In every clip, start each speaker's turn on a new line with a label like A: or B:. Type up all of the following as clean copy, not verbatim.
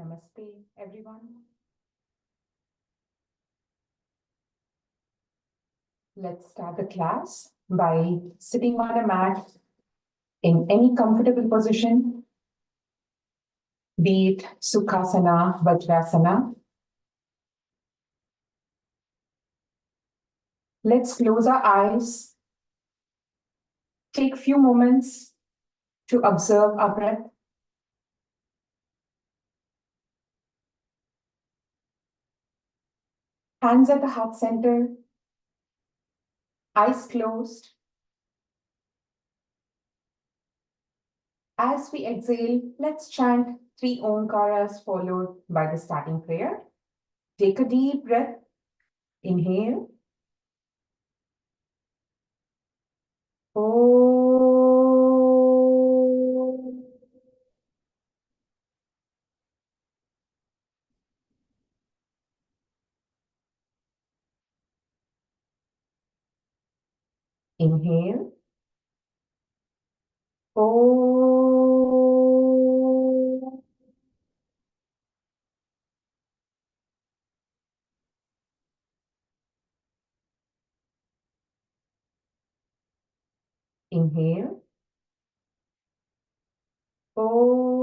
A: Namaste, everyone. Let's start the class by sitting on a mat in any comfortable position, be it Sukhasana, Vajrasana. Let's close our eyes. Take a few moments to observe our breath. Hands at the heart center, eyes closed. As we exhale, let's chant 3 Omkaras followed by the starting prayer. Take a deep breath. Inhale. Om. Inhale. Om. Inhale. Om.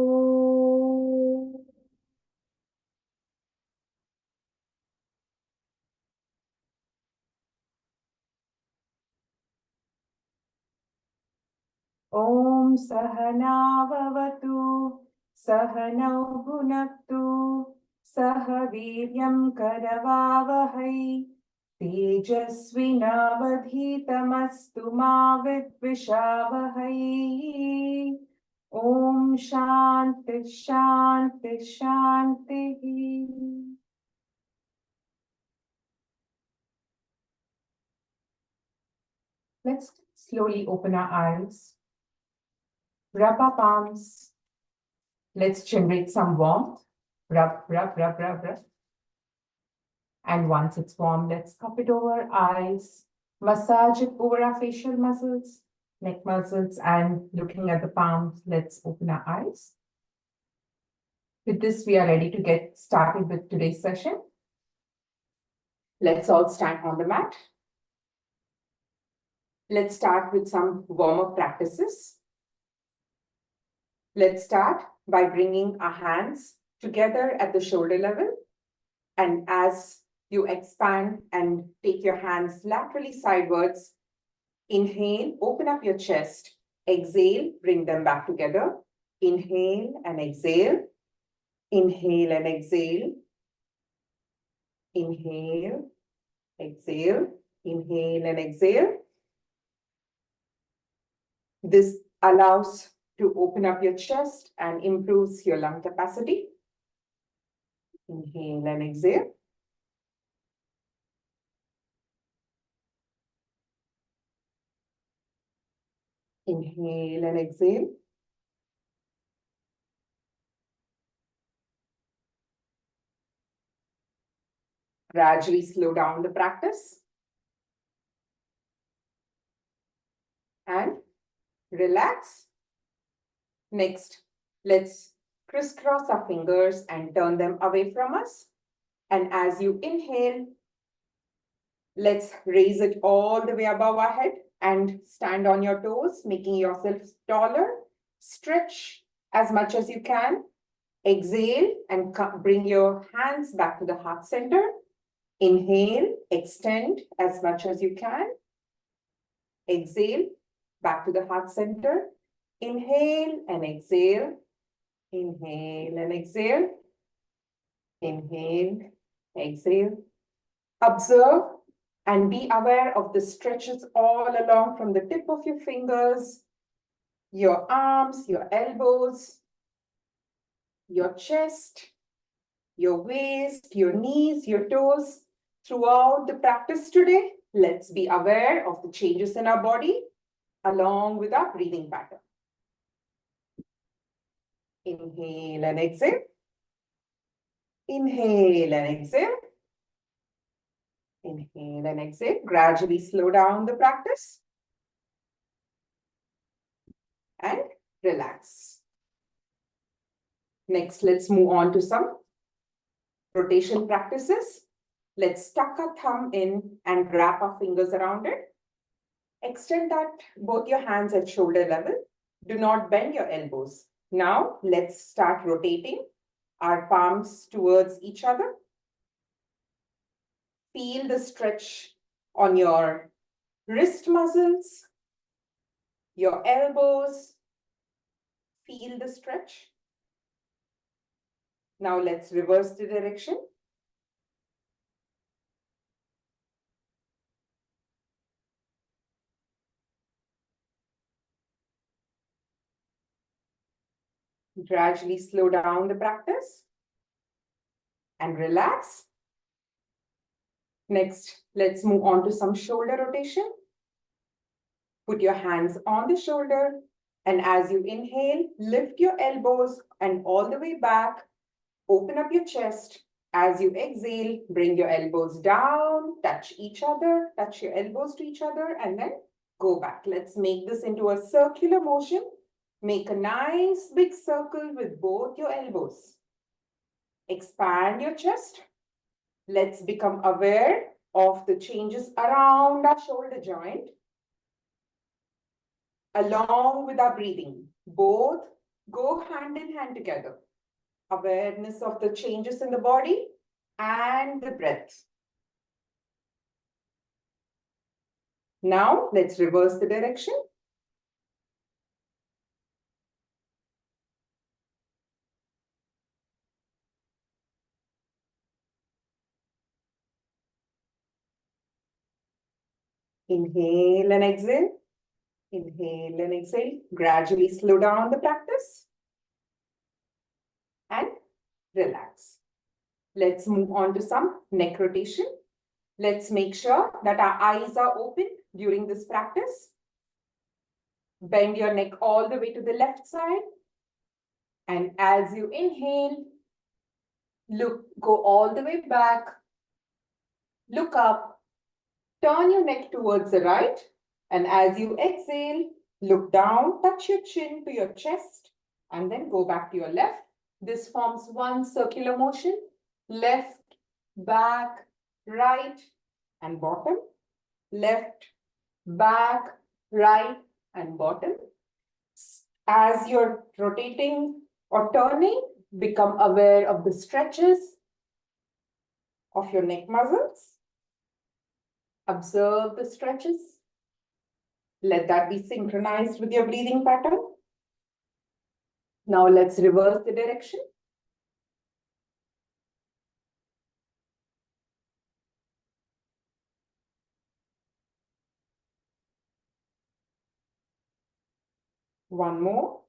A: Om Sahana Vavatu Sahanau Bhunaktu Saha Viryam Karavavahai Tejasvinavadhitamastu ma vidvishavahai. Om Shanti Shanti Shanti. Let's slowly open our eyes. Rub our palms. Let's generate some warmth. Rub, rub, rub, rub, rub. And once it's warm, let's cup it over our eyes. Massage it over our facial muscles, neck muscles, and looking at the palms, let's open our eyes. With this, we are ready to get started with today's session. Let's all stand on the mat. Let's start with some warm-up practices. Let's start by bringing our hands together at the shoulder level. And as you expand and take your hands laterally sidewards, inhale, open up your chest. Exhale, bring them back together. Inhale and exhale. Inhale and exhale. Inhale, exhale. Inhale and exhale. This allows to open up your chest and improves your lung capacity. Inhale and exhale. Inhale and exhale. Gradually slow down the practice. And relax. Next, let's crisscross our fingers and turn them away from us. And as you inhale, let's raise it all the way above our head and stand on your toes, making yourself taller. Stretch as much as you can. Exhale and bring your hands back to the heart center. Inhale, extend as much as you can. Exhale, back to the heart center. Inhale and exhale. Inhale and exhale. Inhale, exhale. Observe and be aware of the stretches all along from the tip of your fingers, your arms, your elbows, your chest, your waist, your knees, your toes. Throughout the practice today, let's be aware of the changes in our body along with our breathing pattern. Inhale and exhale. Inhale and exhale. Inhale and exhale. Gradually slow down the practice. And relax. Next, let's move on to some rotation practices. Let's tuck our thumb in and wrap our fingers around it. Extend that both your hands at shoulder level. Do not bend your elbows. Now, let's start rotating our palms towards each other. Feel the stretch on your wrist muscles, your elbows. Feel the stretch. Now let's reverse the direction. Gradually slow down the practice and relax. Next, let's move on to some shoulder rotation. Put your hands on the shoulder, and as you inhale, lift your elbows and all the way back. Open up your chest. As you exhale, bring your elbows down, touch each other, touch your elbows to each other, and then go back. Let's make this into a circular motion. Make a nice big circle with both your elbows. Expand your chest. Let's become aware of the changes around our shoulder joint, along with our breathing. Both go hand in hand together. Awareness of the changes in the body and the breath. Now, let's reverse the direction. Inhale and exhale. Inhale and exhale. Gradually slow down the practice and relax. Let's move on to some neck rotation. Let's make sure that our eyes are open during this practice. Bend your neck all the way to the left side. And as you inhale, go all the way back. Look up. Turn your neck towards the right. And as you exhale, look down, touch your chin to your chest, and then go back to your left. This forms one circular motion. Left, back, right, and bottom. Left, back, right, and bottom. As you're rotating or turning, become aware of the stretches of your neck muscles. Observe the stretches. Let that be synchronized with your breathing pattern. Now let's reverse the direction. One more.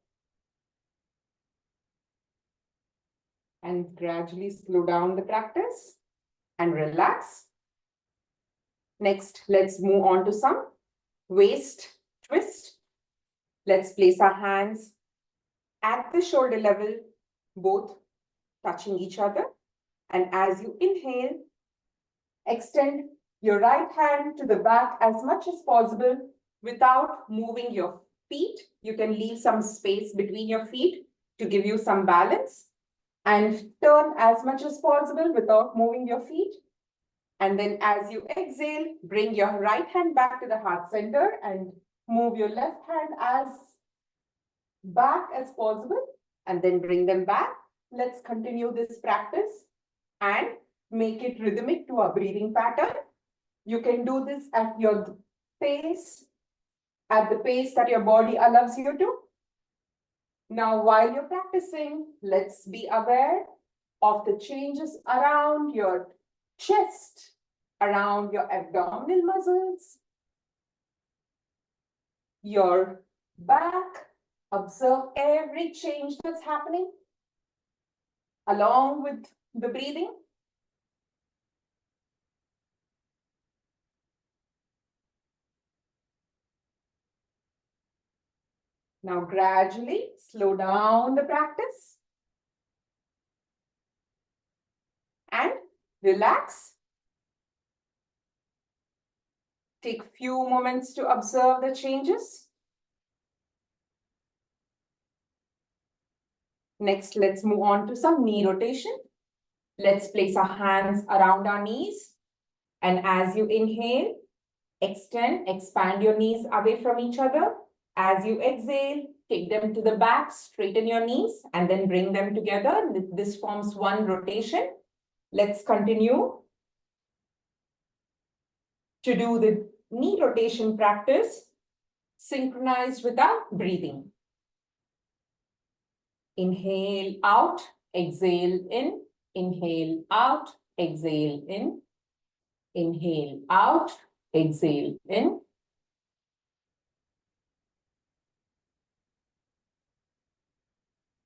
A: And gradually slow down the practice and relax. Next, let's move on to some waist twist. Let's place our hands at the shoulder level, both touching each other. And as you inhale, extend your right hand to the back as much as possible without moving your feet. You can leave some space between your feet to give you some balance. And turn as much as possible without moving your feet. And then as you exhale, bring your right hand back to the heart center and move your left hand as back as possible, and then bring them back. Let's continue this practice and make it rhythmic to our breathing pattern. You can do this at your pace, at the pace that your body allows you to. Now, while you're practicing, let's be aware of the changes around your chest, around your abdominal muscles, your back. Observe every change that's happening along with the breathing. Now, gradually slow down the practice and relax. Take few moments to observe the changes. Next, let's move on to some knee rotation. Let's place our hands around our knees. And as you inhale, extend, expand your knees away from each other. As you exhale, take them to the back, straighten your knees, and then bring them together. This forms one rotation. Let's continue to do the knee rotation practice synchronized with our breathing. Inhale out, exhale in, inhale out, exhale in, inhale out, exhale in.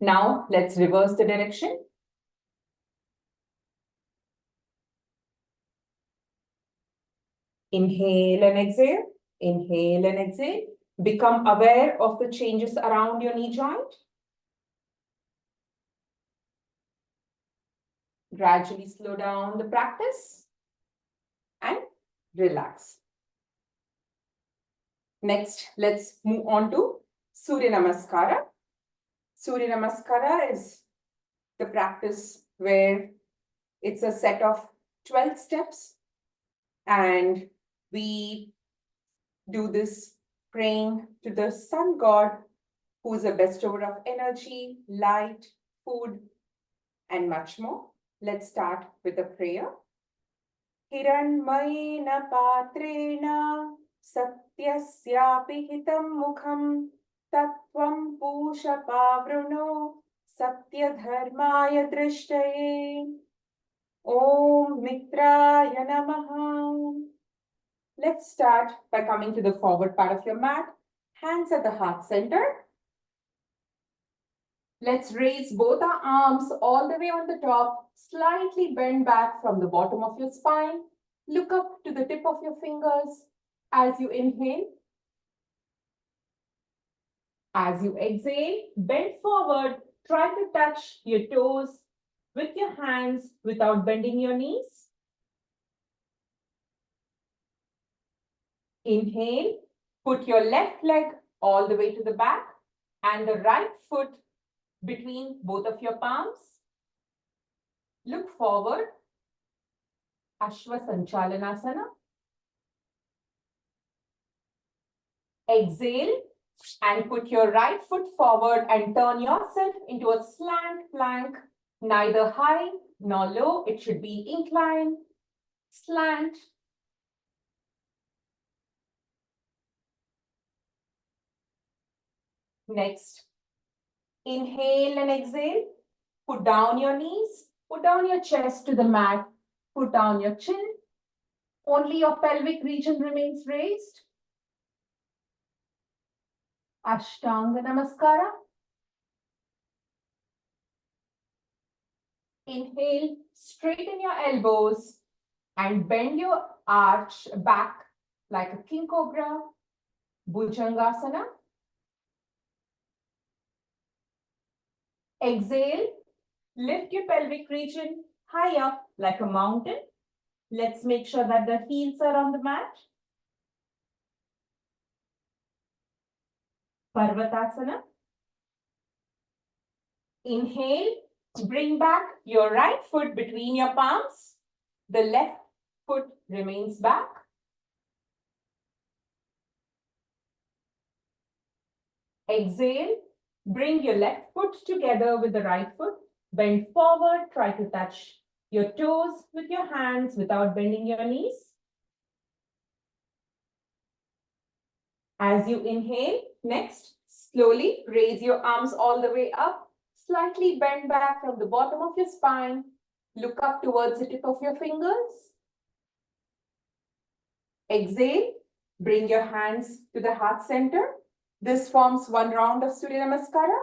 A: Now let's reverse the direction. Inhale and exhale, inhale and exhale. Become aware of the changes around your knee joint. Gradually slow down the practice and relax. Next, let's move on to Surya Namaskara. Surya Namaskara is the practice where it's a set of 12 steps, and we do this praying to the sun god, who is a bestower of energy, light, food, and much more. Let's start with a prayer. Hiranmayena patrena satyasyapi hitam mukham tattvam pusha pavruno satya dharmaya drishtaye. Om Mitraya Namaha. Let's start by coming to the forward part of your mat, hands at the heart center. Let's raise both our arms all the way on the top, slightly bend back from the bottom of your spine. Look up to the tip of your fingers as you inhale. As you exhale, bend forward, try to touch your toes with your hands without bending your knees. Inhale, put your left leg all the way to the back and the right foot between both of your palms. Look forward, Ashwa Sanchalanasana. Exhale and put your right foot forward and turn yourself into a slant plank, neither high nor low. It should be inclined, slant. Next, inhale and exhale. Put down your knees, put down your chest to the mat, put down your chin. Only your pelvic region remains raised. Ashtanga Namaskara. Inhale, straighten your elbows and bend your arch back like a king cobra, Bhujangasana. Exhale, lift your pelvic region high up like a mountain. Let's make sure that the heels are on the mat. Parvatasana. Inhale, bring back your right foot between your palms. The left foot remains back. Exhale, bring your left foot together with the right foot. Bend forward, try to touch your toes with your hands without bending your knees. As you inhale, next, slowly raise your arms all the way up. Slightly bend back from the bottom of your spine. Look up towards the tip of your fingers. Exhale, bring your hands to the heart center. This forms one round of Surya Namaskara.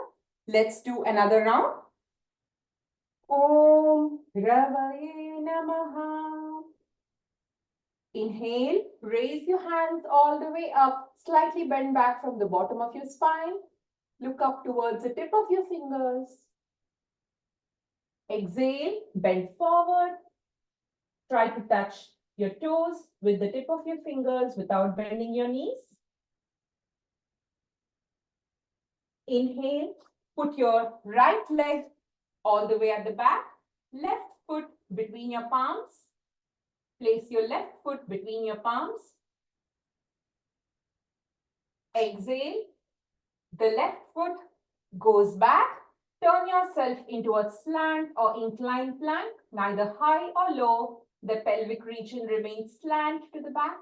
A: Let's do another round. Om Ravaye Namaha. Inhale, raise your hands all the way up, slightly bend back from the bottom of your spine. Look up towards the tip of your fingers. Exhale, bend forward. Try to touch your toes with the tip of your fingers without bending your knees. Inhale, Put your right leg all the way at the back, left foot between your palms. Place your left foot between your palms. Exhale. The left foot goes back. Turn yourself into a slant or inclined plank, neither high or low. The pelvic region remains slant to the back.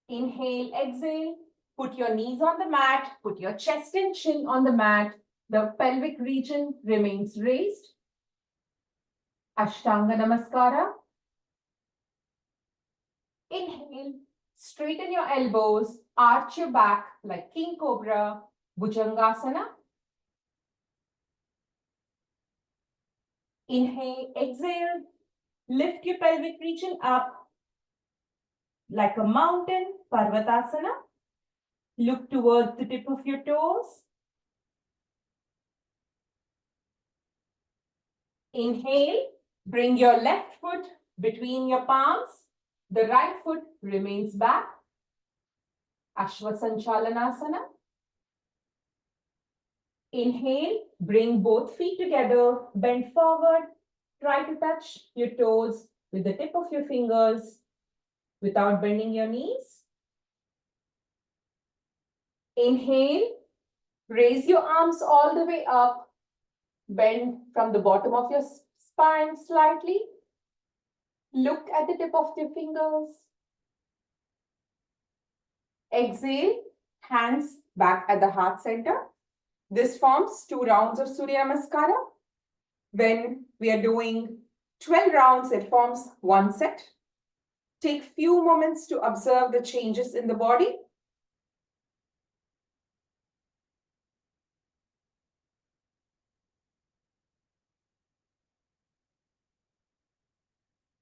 A: Inhale, exhale. Put your knees on the mat. Put your chest and chin on the mat. The pelvic region remains raised. Ashtanga Namaskara. Inhale, straighten your elbows, arch your back like King Cobra, Bhujangasana. Inhale, exhale, lift your pelvic region up like a mountain, Parvatasana. Look towards the tip of your toes. Inhale, bring your left foot between your palms. The right foot remains back. Ashwasanchalanasana. Inhale, bring both feet together, bend forward. Try to touch your toes with the tip of your fingers without bending your knees. Inhale, raise your arms all the way up. Bend from the bottom of your spine slightly. Look at the tip of your fingers. Exhale, hands back at the heart center. This forms 2 rounds of Surya Namaskara. When we are doing 12 rounds, it forms 1 set. Take few moments to observe the changes in the body.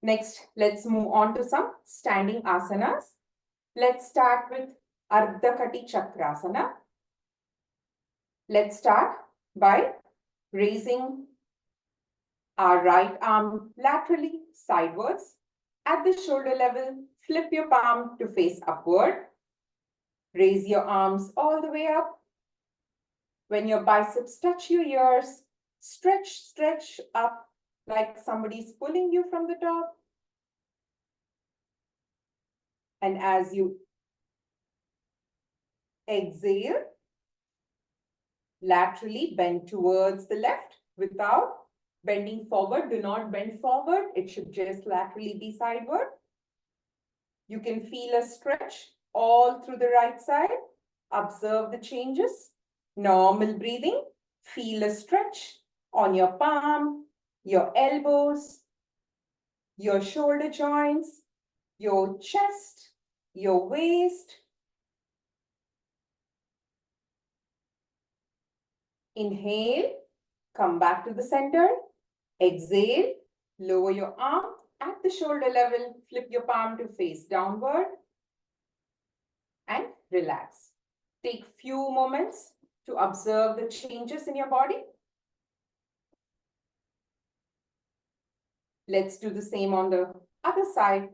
A: Next, let's move on to some standing asanas. Let's start with Ardha Kati Chakrasana. Let's start by raising our right arm laterally sidewards. At the shoulder level, flip your palm to face upward. Raise your arms all the way up. When your biceps touch your ears, stretch up like somebody's pulling you from the top. And as you exhale, laterally bend towards the left without bending forward. Do not bend forward. It should just laterally be sideward. You can feel a stretch all through the right side. Observe the changes. Normal breathing. Feel a stretch on your palm, your elbows, your shoulder joints, your chest, your waist. Inhale, come back to the center. Exhale, lower your arm at the shoulder level. Flip your palm to face downward and relax. Take few moments to observe the changes in your body. Let's do the same on the other side.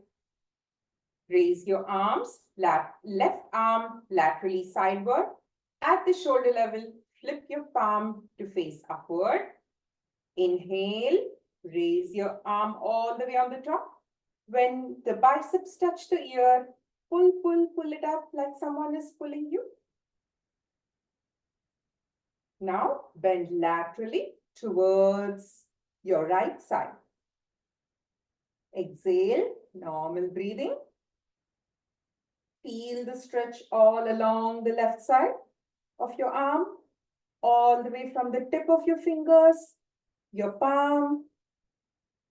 A: Raise your arms, left arm laterally sideward. At the shoulder level, flip your palm to face upward. Inhale, raise your arm all the way on the top. When the biceps touch the ear, pull it up like someone is pulling you. Now bend laterally towards your right side. Exhale, normal breathing. Feel the stretch all along the left side of your arm, all the way from the tip of your fingers, your palm,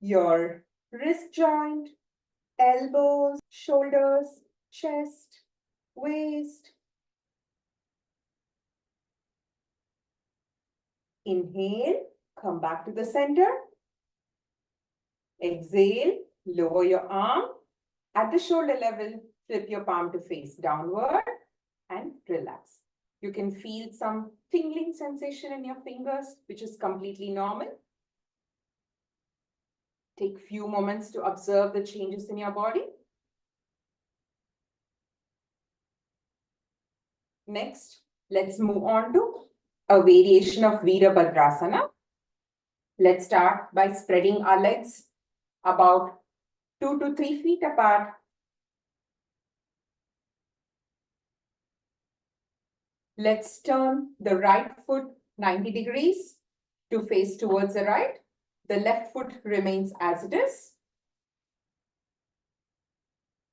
A: your wrist joint, elbows, shoulders, chest, waist. Inhale, come back to the center. Exhale, lower your arm. At the shoulder level, flip your palm to face downward and relax. You can feel some tingling sensation in your fingers, which is completely normal. Take few moments to observe the changes in your body. Next, Let's move on to a variation of Virabhadrasana. Let's start by spreading our legs about 2 to 3 feet apart. Let's turn the right foot 90 degrees to face towards the right. The left foot remains as it is.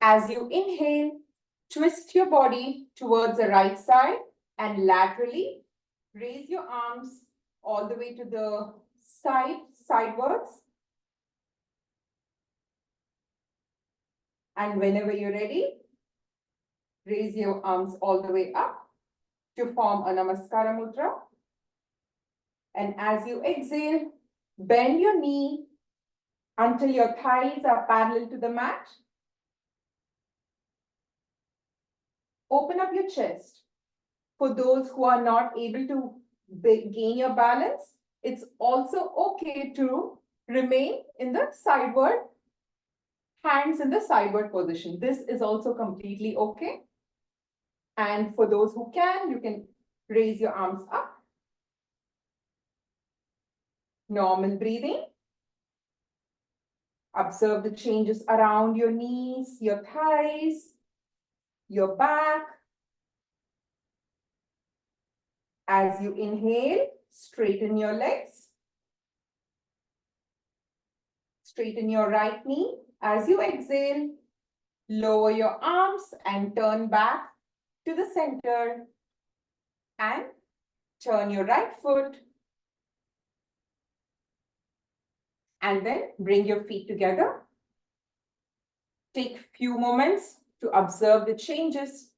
A: As you inhale, twist your body towards the right side and laterally raise your arms all the way to the sidewards. And whenever you're ready, raise your arms all the way up to form a Namaskara Mudra. And as you exhale, bend your knee until your thighs are parallel to the mat. Open up your chest. For those who are not able to gain your balance, it's also okay to remain in the sideward, hands in the sideward position. This is also completely okay. And for those who can, you can raise your arms up. Normal breathing. Observe the changes around your knees, your thighs, your back. As you inhale, straighten your legs. Straighten your right knee. As you exhale, lower your arms and turn back to the center. And turn your right foot. And then bring your feet together. Take a few moments to observe the changes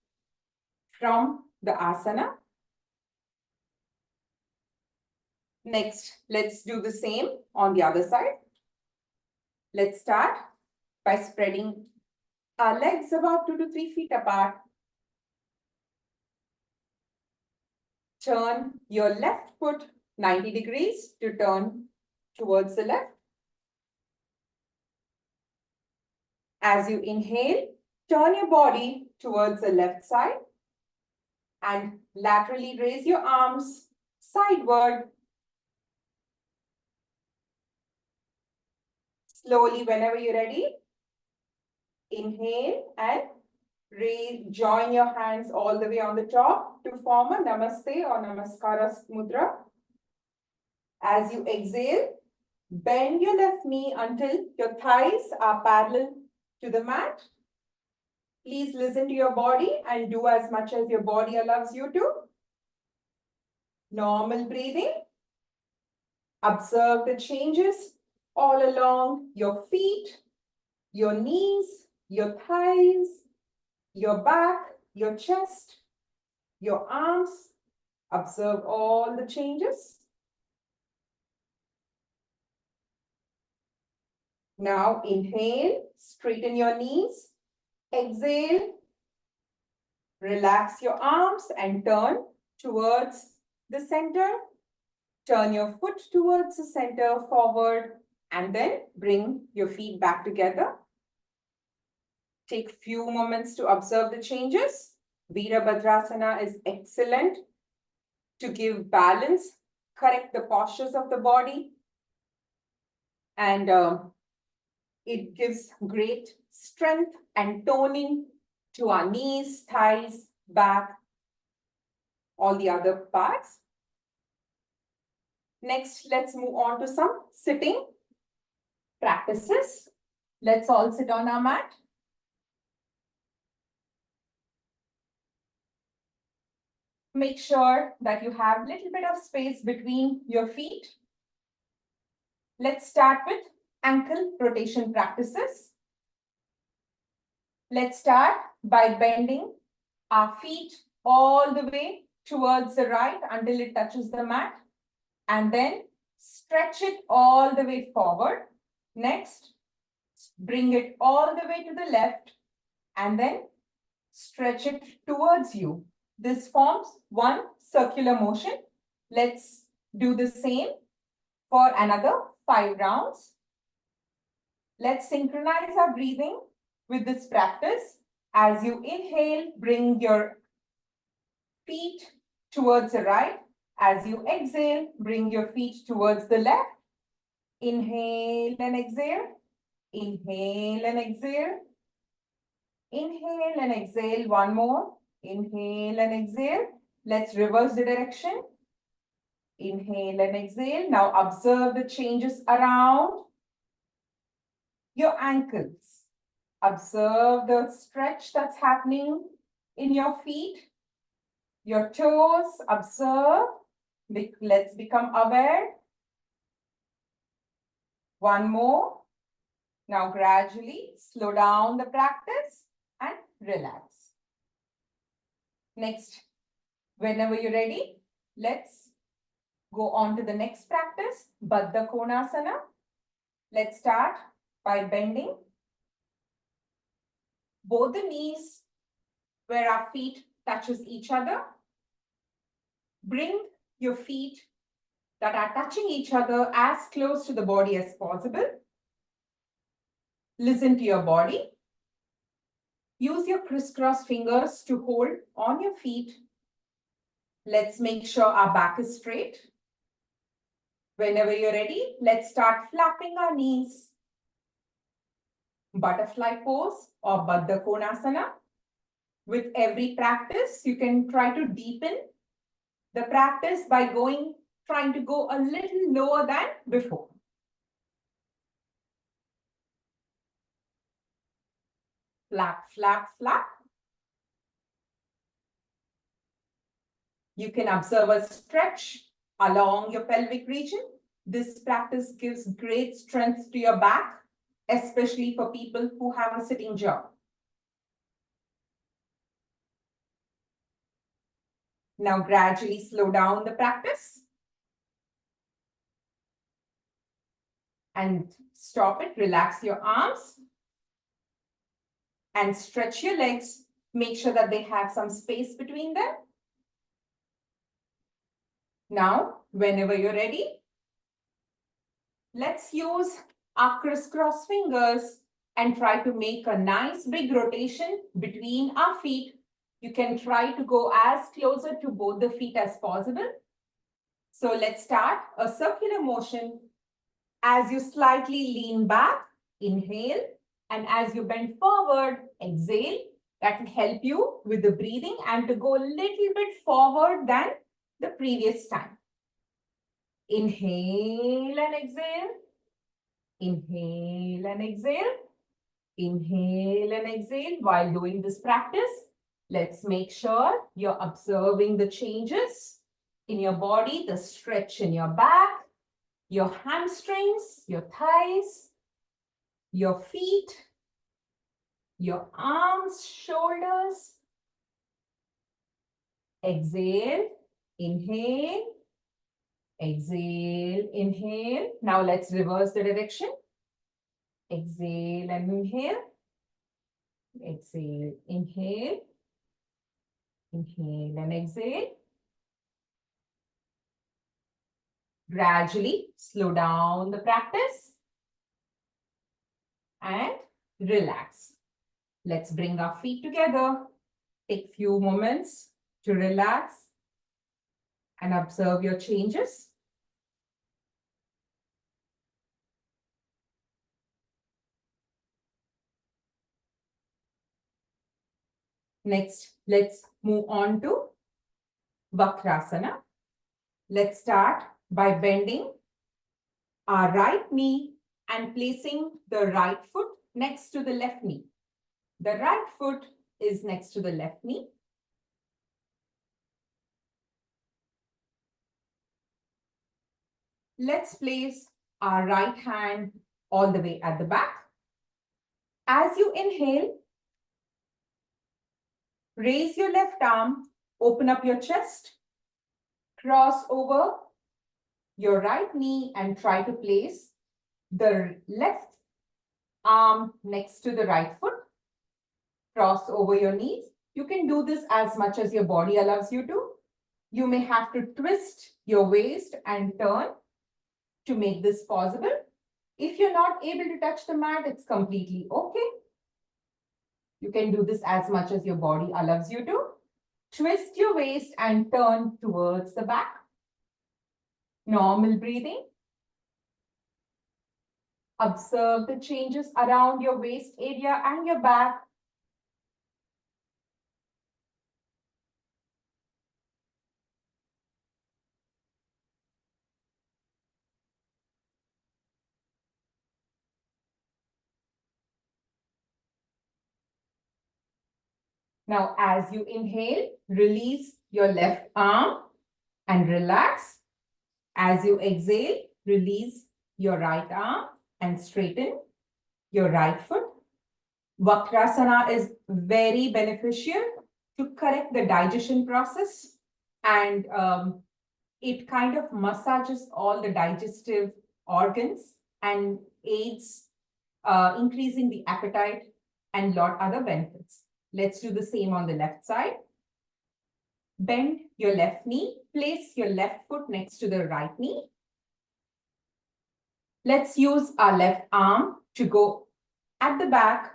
A: from the asana. Next, let's do the same on the other side. Let's start by spreading our legs about 2 to 3 feet apart. Turn your left foot 90 degrees to turn towards the left. As you inhale, turn your body towards the left side and laterally raise your arms sideward. Slowly, whenever you're ready, inhale and join your hands all the way on the top to form a Namaste or Namaskara Mudra. As you exhale, bend your left knee until your thighs are parallel to the mat. Please listen to your body and do as much as your body allows you to. Normal breathing. Observe the changes all along your feet, your knees, your thighs, your back, your chest, your arms. Observe all the changes. Now inhale, straighten your knees. Exhale, relax your arms and turn towards the center. Turn your foot towards the center forward and then bring your feet back together. Take a few moments to observe the changes. Virabhadrasana is excellent to give balance, correct the postures of the body, and it gives great strength and toning to our knees, thighs, back, all the other parts. Next, let's move on to some sitting practices. Let's all sit on our mat. Make sure that you have a little bit of space between your feet. Let's start with ankle rotation practices. Let's start by bending our feet all the way towards the right until it touches the mat. And then stretch it all the way forward. Next, bring it all the way to the left and then stretch it towards you. This forms one circular motion. Let's do the same for another 5 rounds. Let's synchronize our breathing with this practice. As you inhale, bring your feet towards the right. As you exhale, bring your feet towards the left. Inhale and exhale. Inhale and exhale. Inhale and exhale. One more. Inhale and exhale. Let's reverse the direction. Inhale and exhale. Now observe the changes around your ankles. Observe the stretch that's happening in your feet, your toes. Observe. Let's become aware. One more. Now gradually slow down the practice and relax. Next, whenever you're ready, let's go on to the next practice, Baddha Konasana. Let's start by bending both the knees where our feet touches each other. Bring your feet that are touching each other as close to the body as possible. Listen to your body. Use your crisscross fingers to hold on your feet. Let's make sure our back is straight. Whenever you're ready, let's start flapping our knees. Butterfly pose or Baddha Konasana. With every practice, you can try to deepen the practice by trying to go a little lower than before. Flap, flap, flap. You can observe a stretch along your pelvic region. This practice gives great strength to your back, especially for people who have a sitting jaw. Now gradually slow down the practice and stop it. Relax your arms and stretch your legs. Make sure that they have some space between them. Now, whenever you're ready, let's use our crisscross fingers and try to make a nice big rotation between our feet. You can try to go as closer to both the feet as possible. So let's start a circular motion. As you slightly lean back, inhale, and as you bend forward, exhale. That will help you with the breathing and to go a little bit forward than the previous time. Inhale and exhale. Inhale and exhale. Inhale and exhale. While doing this practice, let's make sure you're observing the changes in your body, the stretch in your back, your hamstrings, your thighs, your feet, your arms, shoulders. Exhale, inhale, exhale, inhale. Now let's reverse the direction. Exhale and inhale. Exhale, inhale. Inhale and exhale. Gradually slow down the practice and relax. Let's bring our feet together. Take few moments to relax and observe your changes. Next, let's move on to Vakrasana. Let's start by bending our right knee and placing the right foot next to the left knee. The right foot is next to the left knee. Let's place our right hand all the way at the back. As you inhale, raise your left arm, open up your chest, cross over your right knee and try to place the left arm next to the right foot. Cross over your knees. You can do this as much as your body allows you to. You may have to twist your waist and turn to make this possible. If you're not able to touch the mat, it's completely okay. You can do this as much as your body allows you to. Twist your waist and turn towards the back. Normal breathing. Observe the changes around your waist area and your back. Now, as you inhale, release your left arm and relax. As you exhale, release your right arm and straighten your right foot. Vakrasana is very beneficial to correct the digestion process, and it kind of massages all the digestive organs and aids increasing the appetite and lot other benefits. Let's do the same on the left side. Bend your left knee, place your left foot next to the right knee. Let's use our left arm to go at the back.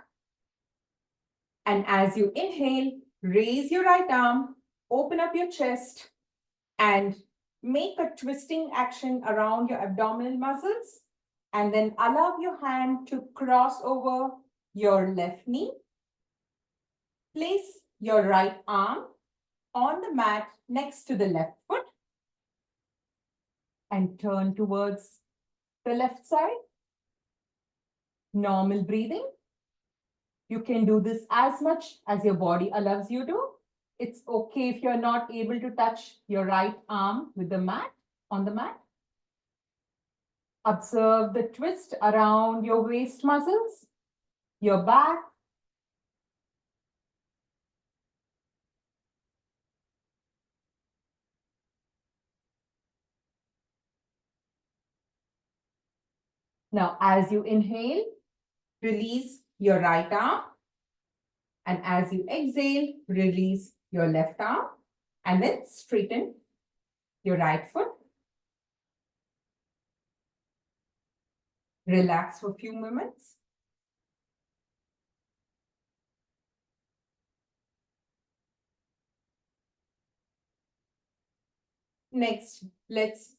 A: And as you inhale, raise your right arm, open up your chest, and make a twisting action around your abdominal muscles. And then allow your hand to cross over your left knee. Place your right arm on the mat next to the left foot and turn towards the left side. Normal breathing. You can do this as much as your body allows you to. It's okay if you're not able to touch your right arm with the mat, on the mat. Observe the twist around your waist muscles, your back. Now, as you inhale, release your right arm. And as you exhale, release your left arm. And then straighten your right foot. Relax for a few moments. Next, let's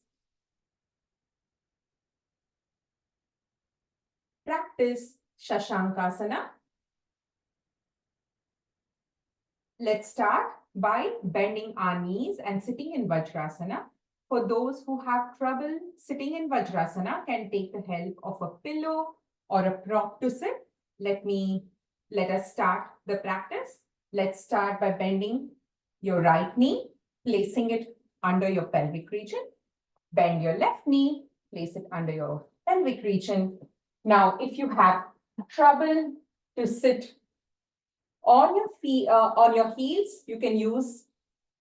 A: practice Shashankasana. Let's start by bending our knees and sitting in Vajrasana. For those who have trouble sitting in Vajrasana, can take the help of a pillow or a prop to sit. Let us start the practice. Let's start by bending your right knee, placing it under your pelvic region. Bend your left knee, place it under your pelvic region. Now, if you have trouble to sit on your feet, on your heels, you can use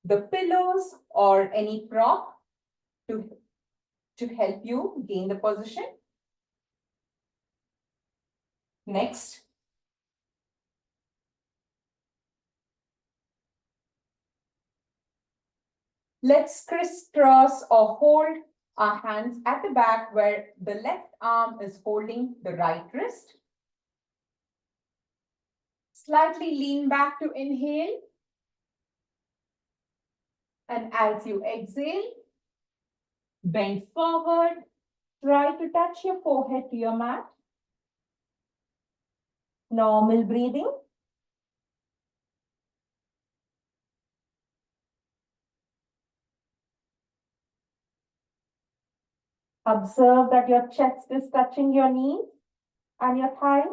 A: the pillows or any prop to help you gain the position. Next, let's crisscross or hold our hands at the back where the left arm is holding the right wrist. Slightly lean back to inhale. And as you exhale, bend forward. Try to touch your forehead to your mat. Normal breathing. Observe that your chest is touching your knees and your thighs.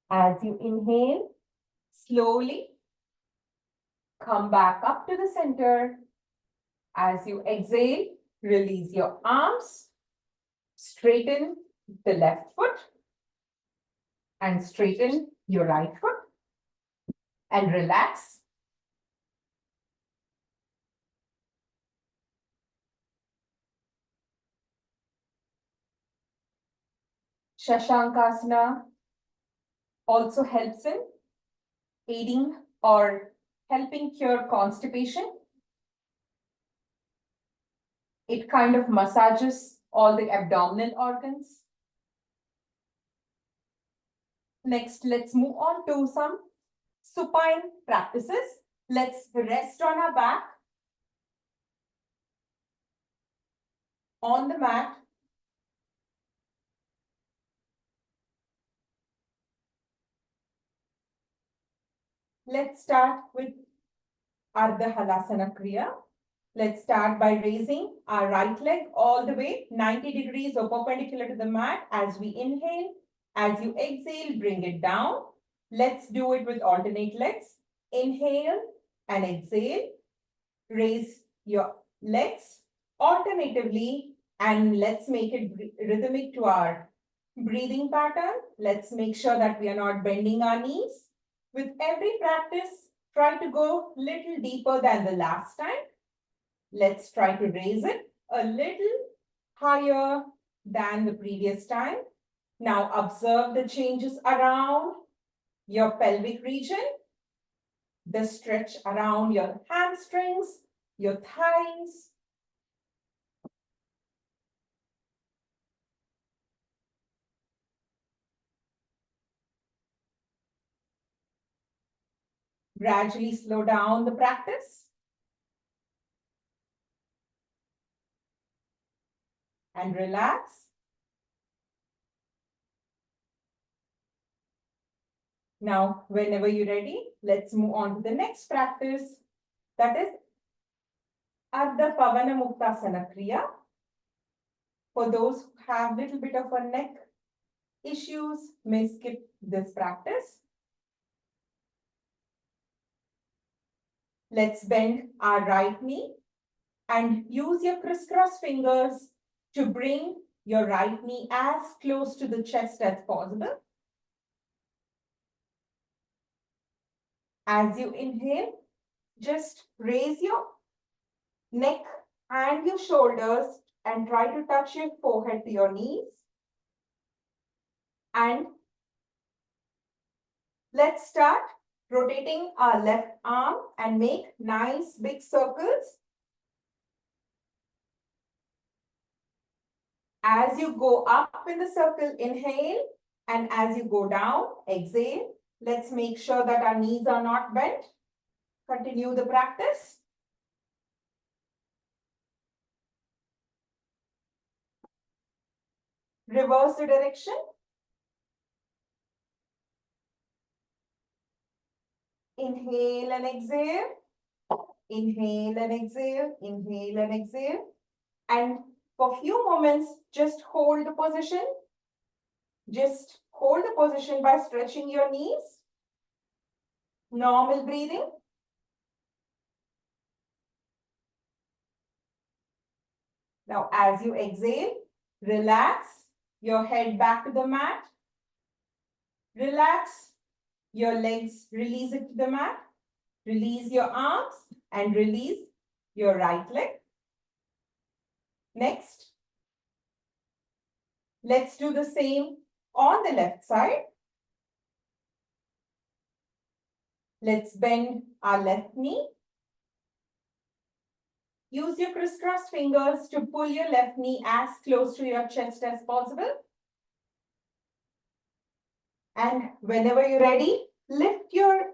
A: As you inhale, slowly come back up to the center. As you exhale, release your arms, straighten the left foot, and straighten your right foot, and relax. Shashankasana also helps in aiding or helping cure constipation. It kind of massages all the abdominal organs. Next, let's move on to some supine practices. Let's rest on our back on the mat. Let's start with Ardha Halasana Kriya. Let's start by raising our right leg all the way 90 degrees or perpendicular to the mat as we inhale. As you exhale, bring it down. Let's do it with alternate legs. Inhale and exhale. Raise your legs alternatively and let's make it rhythmic to our breathing pattern. Let's make sure that we are not bending our knees. With every practice, try to go a little deeper than the last time. Let's try to raise it a little higher than the previous time. Now observe the changes around your pelvic region, the stretch around your hamstrings, your thighs. Gradually slow down the practice. And relax. Now, whenever you're ready, let's move on to the next practice. That is Ardha Pavana Muktasana Kriya. For those who have little bit of a neck issues, may skip this practice. Let's bend our right knee and use your crisscross fingers to bring your right knee as close to the chest as possible. As you inhale, just raise your neck and your shoulders and try to touch your forehead to your knees. And let's start rotating our left arm and make nice big circles. As you go up in the circle, inhale, and as you go down, exhale. Let's make sure that our knees are not bent. Continue the practice. Reverse the direction. Inhale and exhale. Inhale and exhale. Inhale and exhale. And for a few moments, just hold the position. Just hold the position by stretching your knees. Normal breathing. Now, as you exhale, relax your head back to the mat. Relax your legs, release it to the mat. Release your arms and release your right leg. Next, let's do the same on the left side. Let's bend our left knee. Use your crisscross fingers to pull your left knee as close to your chest as possible. And whenever you're ready, lift your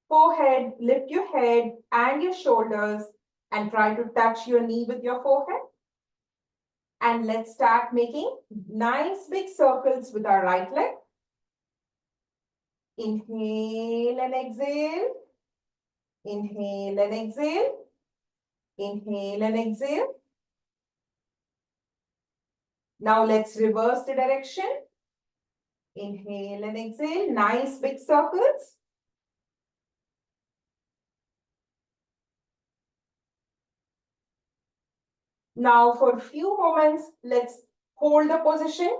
A: forehead, lift your head and your shoulders and try to touch your knee with your forehead. And let's start making nice big circles with our right leg. Inhale and exhale. Inhale and exhale. Inhale and exhale. Now let's reverse the direction. Inhale and exhale. Nice big circles. Now for a few moments, let's hold the position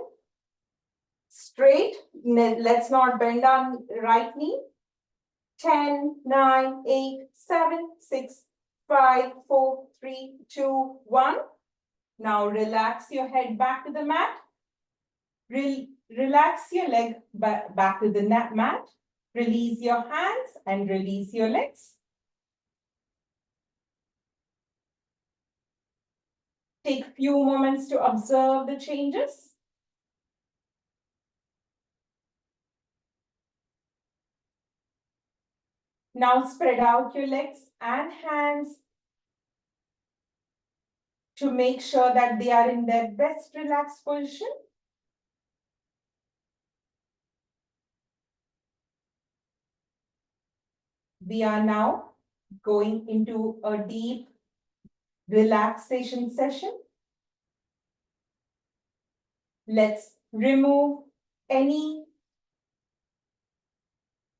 A: straight. Let's not bend our right knee. 10, 9, 8, 7, 6, 5, 4, 3, 2, 1. Now relax your head back to the mat. Relax your leg back to the mat. Release your hands and release your legs. Take few moments to observe the changes. Now spread out your legs and hands to make sure that they are in their best relaxed position. We are now going into a deep relaxation session. Let's remove any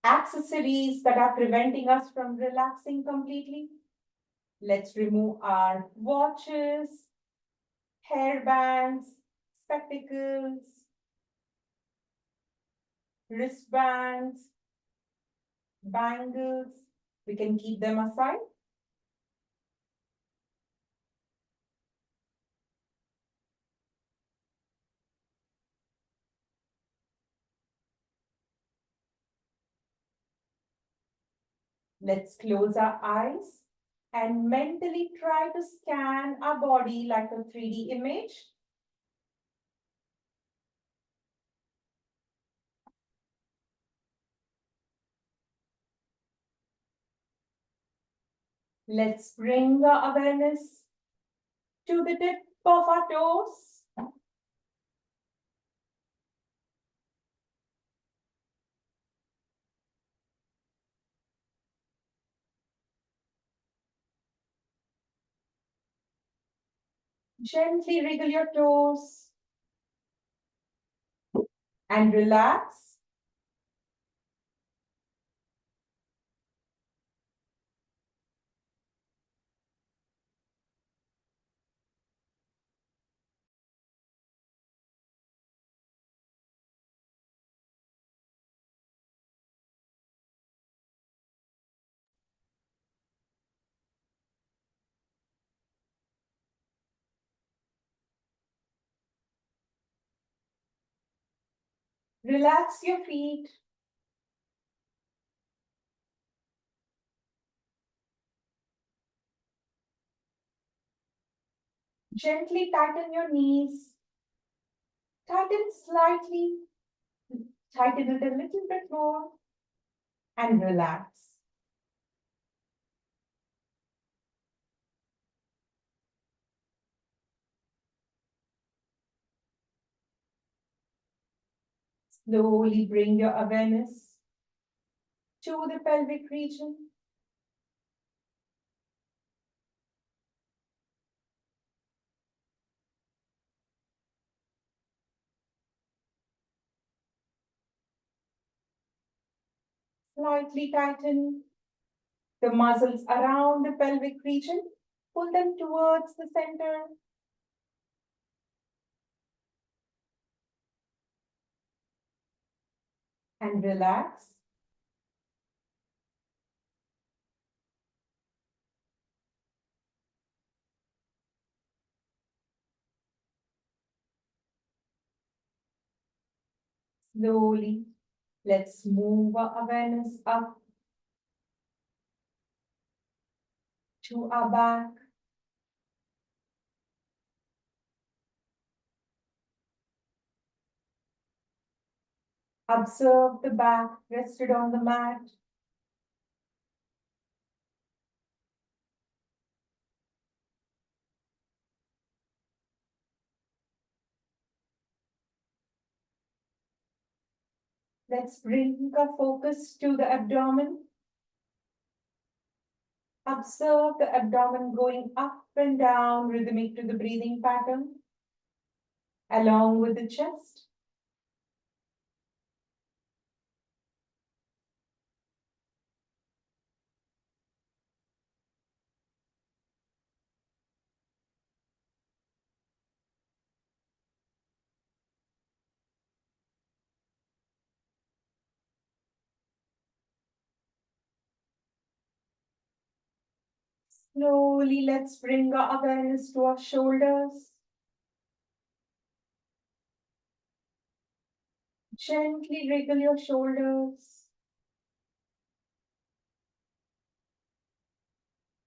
A: accessories that are preventing us from relaxing completely. Let's remove our watches, hairbands, spectacles, wristbands, bangles. We can keep them aside. Let's close our eyes and mentally try to scan our body like a 3D image. Let's bring our awareness to the tip of our toes. Gently wriggle your toes and relax. Relax your feet. Gently tighten your knees. Tighten slightly. Tighten it a little bit more and relax. Slowly bring your awareness to the pelvic region. Slightly tighten the muscles around the pelvic region. Pull them towards the center. And relax. Slowly, let's move our awareness up to our back. Observe the back rested on the mat. Let's bring our focus to the abdomen. Observe the abdomen going up and down rhythmic to the breathing pattern, along with the chest. Slowly, let's bring our awareness to our shoulders. Gently wriggle your shoulders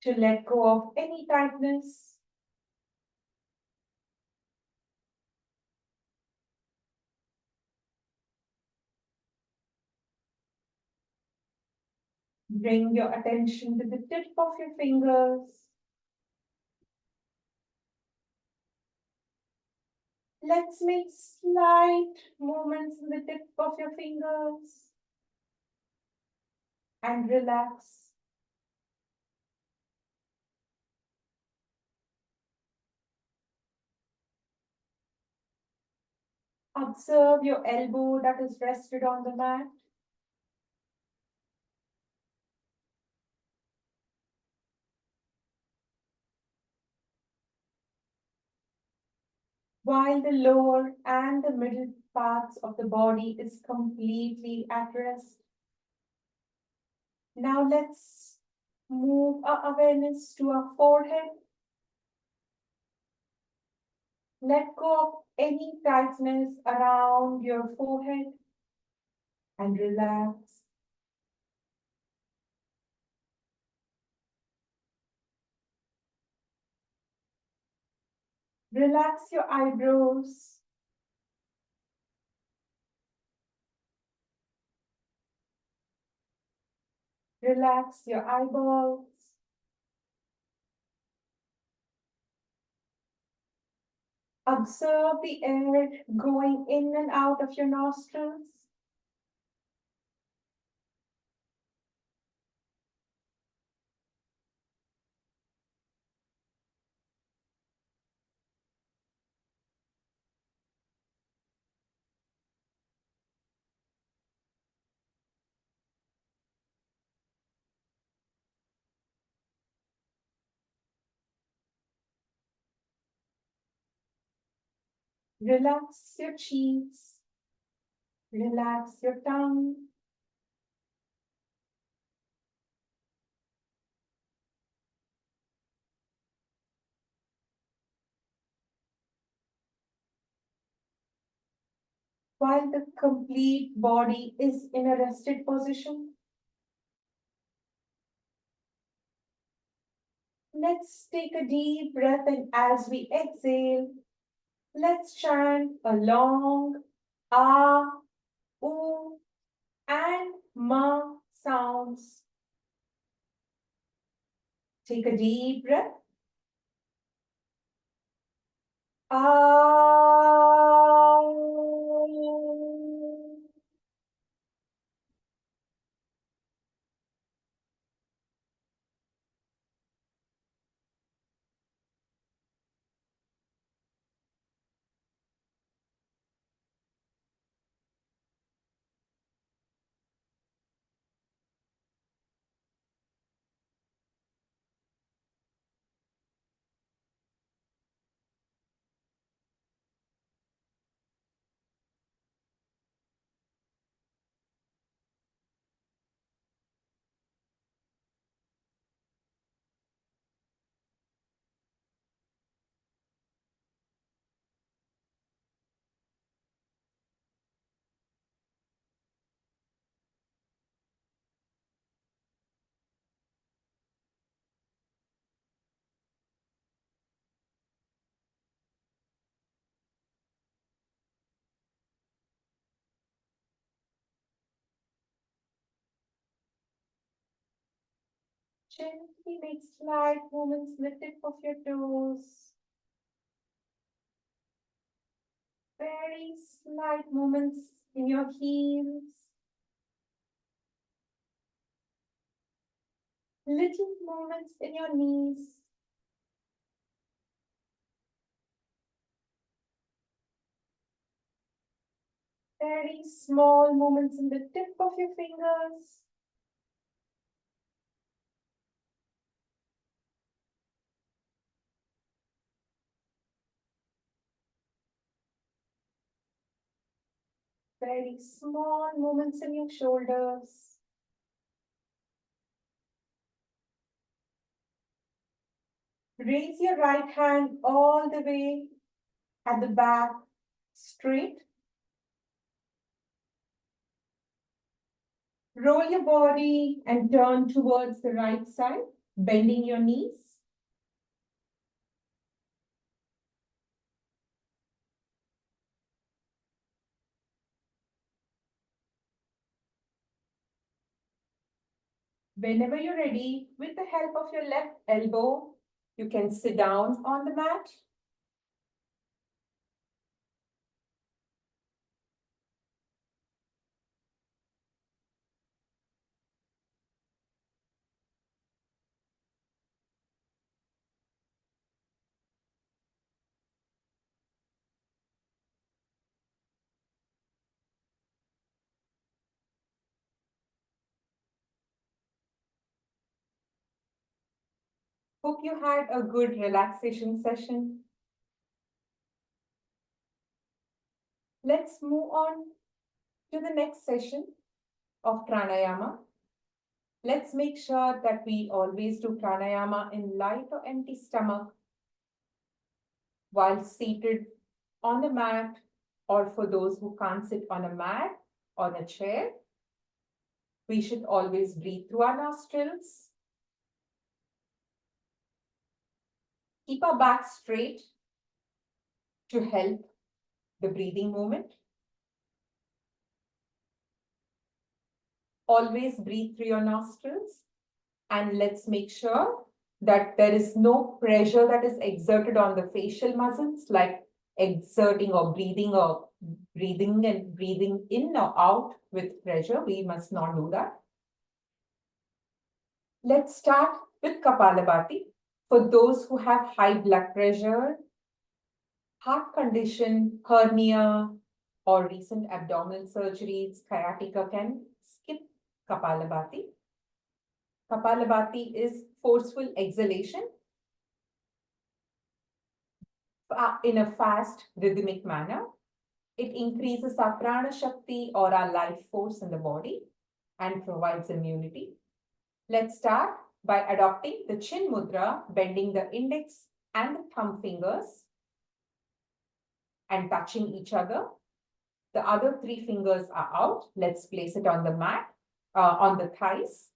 A: to let go of any tightness. Bring your attention to the tip of your fingers. Let's make slight movements in the tip of your fingers and relax. Observe your elbow that is rested on the mat. While the lower and the middle parts of the body is completely at rest. Now let's move our awareness to our forehead. Let go of any tightness around your forehead and relax. Relax your eyebrows. Relax your eyeballs. Observe the air going in and out of your nostrils. Relax your cheeks. Relax your tongue. While the complete body is in a rested position, let's take a deep breath, and as we exhale, let's chant a long ah, oo, and ma sounds. Take a deep breath. Ah. Gently make slight movements in the tip of your toes. Very slight movements in your heels. Little movements in your knees. Very small movements in the tip of your fingers. Very small movements in your shoulders. Raise your right hand all the way at the back, straight. Roll your body and turn towards the right side, bending your knees. Whenever you're ready, with the help of your left elbow, you can sit down on the mat. Hope you had a good relaxation session. Let's move on to the next session of pranayama. Let's make sure that we always do pranayama in light or empty stomach while seated on the mat, or for those who can't sit on a mat, on a chair. We should always breathe through our nostrils. Keep our back straight to help the breathing movement. Always breathe through your nostrils, and let's make sure that there is no pressure that is exerted on the facial muscles, like exerting or breathing and breathing in or out with pressure. We must not do that. Let's start with Kapalabhati. For those who have high blood pressure, heart condition, hernia, or recent abdominal surgeries, sciatica, can skip Kapalabhati. Kapalabhati is forceful exhalation in a fast rhythmic manner. It increases our prana shakti or our life force in the body and provides immunity. Let's start by adopting the chin mudra, bending the index and the thumb fingers and touching each other. The other three fingers are out. Let's place it on the mat, on the thighs.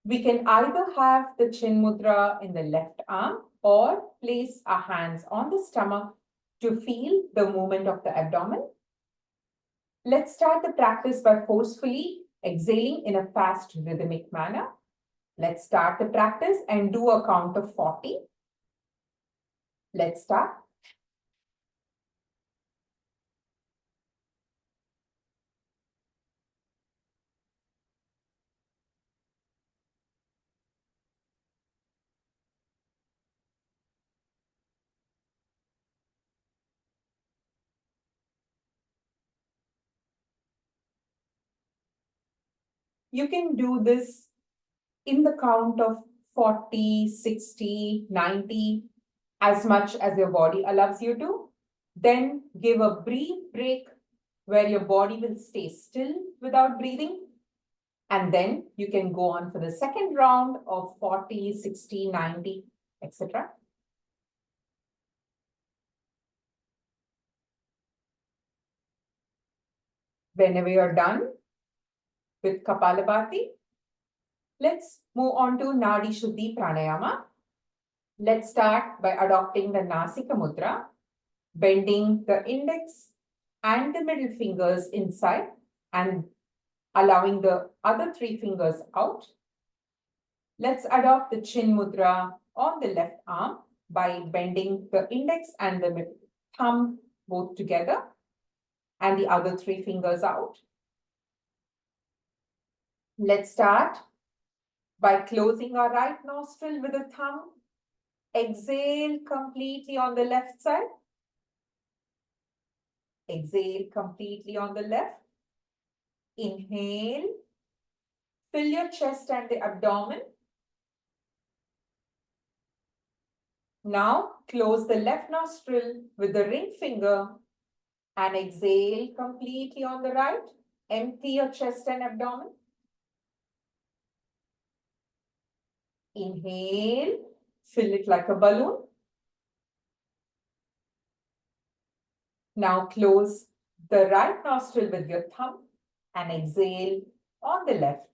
A: We can either have the chin mudra in the left arm or place our hands on the stomach to feel the movement of the abdomen. Let's start the practice by forcefully exhaling in a fast rhythmic manner. Let's start the practice and do a count of 40. Let's start. You can do this in the count of 40, 60, 90, as much as your body allows you to. Then give a brief break where your body will stay still without breathing. And then you can go on for the second round of 40, 60, 90, etc. Whenever you're done with Kapalabhati, let's move on to Nadi Shuddhi Pranayama. Let's start by adopting the Nasika Mudra, bending the index and the middle fingers inside and allowing the other three fingers out. Let's adopt the chin mudra on the left arm by bending the index and the thumb both together and the other three fingers out. Let's start by closing our right nostril with the thumb. Exhale completely on the left side. Exhale completely on the left. Inhale. Fill your chest and the abdomen. Now close the left nostril with the ring finger and exhale completely on the right. Empty your chest and abdomen. Inhale, fill it like a balloon. Now close the right nostril with your thumb and exhale on the left.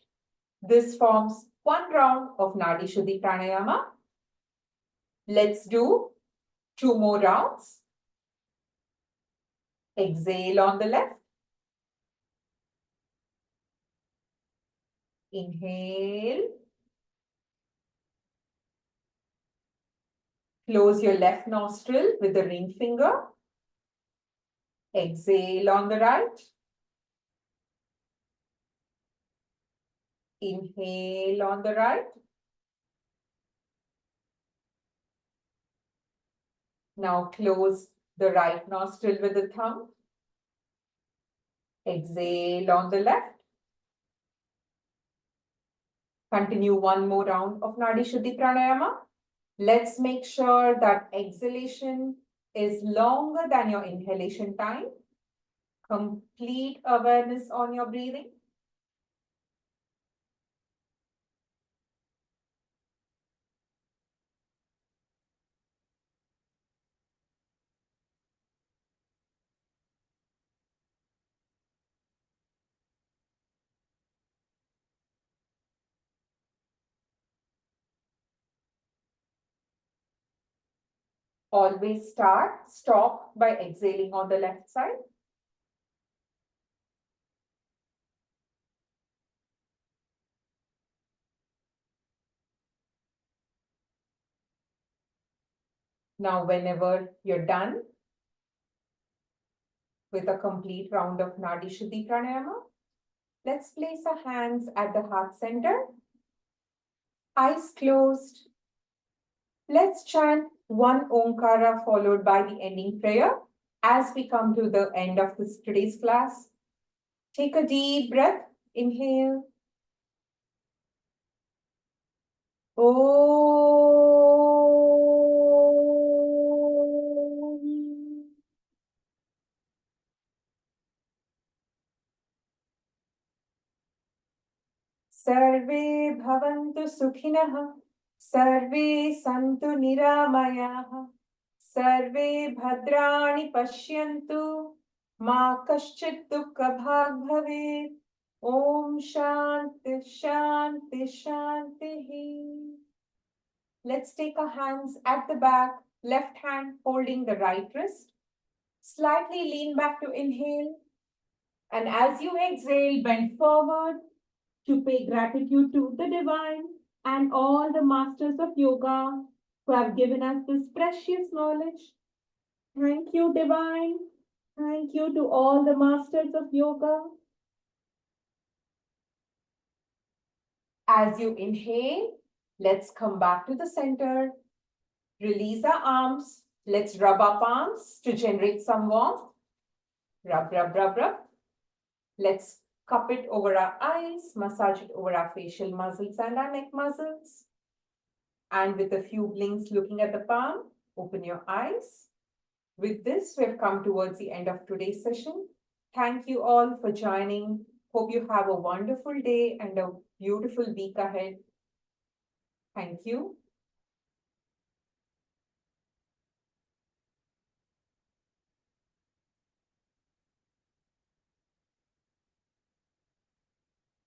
A: This forms one round of Nadi Shuddhi Pranayama. Let's do 2 more rounds. Exhale on the left. Inhale. Close your left nostril with the ring finger. Exhale on the right. Inhale on the right. Now close the right nostril with the thumb. Exhale on the left. Continue one more round of Nadi Shuddhi Pranayama. Let's make sure that exhalation is longer than your inhalation time. Complete awareness on your breathing. Always stop by exhaling on the left side. Now, whenever you're done with a complete round of Nadi Shuddhi Pranayama, let's place our hands at the heart center, eyes closed. Let's chant one Omkara followed by the ending prayer as we come to the end of today's class. Take a deep breath, inhale. Om. Sarve bhavantu sukhinah, sarve santu niramayah, sarve bhadrani pashyantu, ma kaschit dukkha bhag bhavet. Om Shanti Shanti Shanti. Let's take our hands at the back, left hand holding the right wrist. Slightly lean back to inhale. And as you exhale, bend forward to pay gratitude to the divine and all the masters of yoga who have given us this precious knowledge. Thank you, divine. Thank you to all the masters of yoga. As you inhale, let's come back to the center. Release our arms. Let's rub our palms to generate some warmth. Rub, rub, rub, rub. Let's cup it over our eyes, massage it over our facial muscles and our neck muscles. And with a few blinks looking at the palm, open your eyes. With this, we've come towards the end of today's session. Thank you all for joining. Hope you have a wonderful day and a beautiful week ahead. Thank you.